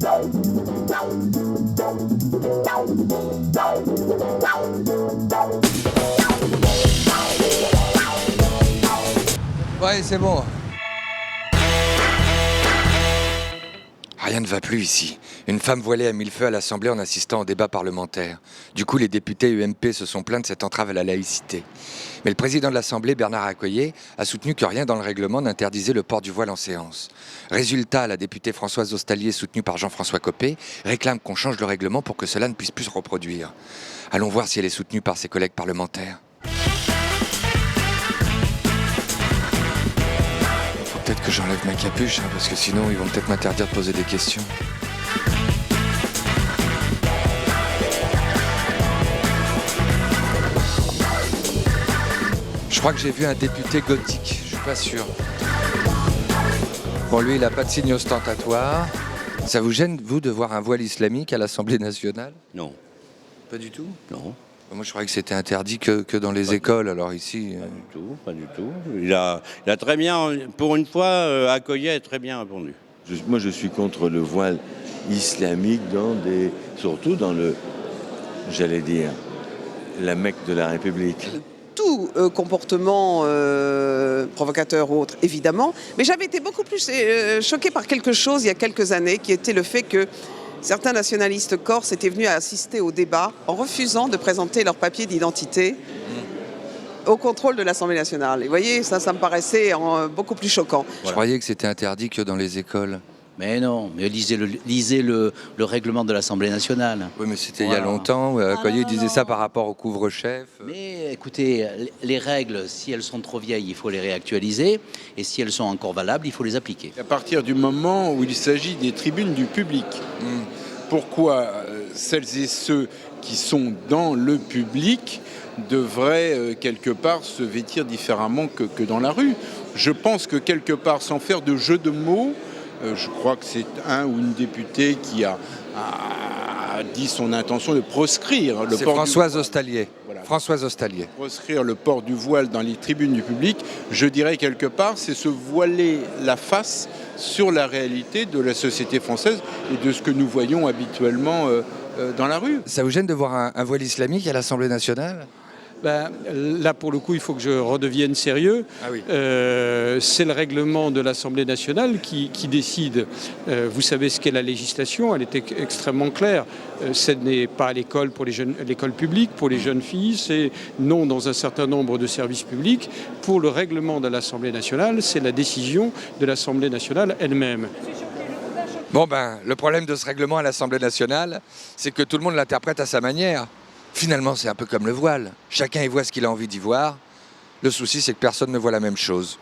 Ouais, c'est bon. Rien ne va plus ici. Une femme voilée a mis le feu à l'Assemblée en assistant au débat parlementaire. Du coup, les députés UMP se sont plaints de cette entrave à la laïcité. Mais le président de l'Assemblée, Bernard Accoyer, a soutenu que rien dans le règlement n'interdisait le port du voile en séance. Résultat, la députée Françoise Ostalier, soutenue par Jean-François Copé, réclame qu'on change le règlement pour que cela ne puisse plus se reproduire. Allons voir si elle est soutenue par ses collègues parlementaires. Peut-être que j'enlève ma capuche, parce que sinon ils vont peut-être m'interdire de poser des questions. Je crois que j'ai vu un député gothique, je suis pas sûr. Bon, lui, il n'a pas de signe ostentatoire. Ça vous gêne, vous, de voir un voile islamique à l'Assemblée nationale? Non. Pas du tout? Non. Moi, je croyais que c'était interdit que dans les écoles, alors ici... Pas du tout. Il a très bien, pour une fois, Accoyer a très bien répondu. Moi, je suis contre le voile islamique surtout dans j'allais dire, la Mecque de la République. Tout comportement provocateur ou autre, évidemment. Mais j'avais été beaucoup plus choquée par quelque chose il y a quelques années, qui était le fait que certains nationalistes corses étaient venus assister au débat en refusant de présenter leur papier d'identité au contrôle de l'Assemblée nationale. Et vous voyez, ça me paraissait beaucoup plus choquant. Je croyais que c'était interdit que dans les écoles. Mais non, mais lisez le règlement de l'Assemblée nationale. Oui, mais c'était il y a longtemps. Accoyer disait ça par rapport au couvre-chef. Mais écoutez, les règles, si elles sont trop vieilles, il faut les réactualiser. Et si elles sont encore valables, il faut les appliquer. À partir du moment où il s'agit des tribunes du public, pourquoi celles et ceux qui sont dans le public devraient quelque part se vêtir différemment que dans la rue? Je pense que quelque part, sans faire de jeu de mots, je crois que c'est un ou une députée qui a dit son intention de proscrire le port Françoise du voile. Ostalier. Voilà. Françoise Ostalier. Proscrire le port du voile dans les tribunes du public, je dirais quelque part, c'est se voiler la face sur la réalité de la société française et de ce que nous voyons habituellement dans la rue. Ça vous gêne de voir un voile islamique à l'Assemblée nationale? Là, pour le coup, il faut que je redevienne sérieux. Ah oui. C'est le règlement de l'Assemblée nationale qui décide. Vous savez ce qu'est la législation, elle est extrêmement claire. Ce n'est pas à l'école pour l'école publique, pour les jeunes filles, c'est non dans un certain nombre de services publics. Pour le règlement de l'Assemblée nationale, c'est la décision de l'Assemblée nationale elle-même. Bon le problème de ce règlement à l'Assemblée nationale, c'est que tout le monde l'interprète à sa manière. Finalement, c'est un peu comme le voile. Chacun y voit ce qu'il a envie d'y voir. Le souci, c'est que personne ne voit la même chose.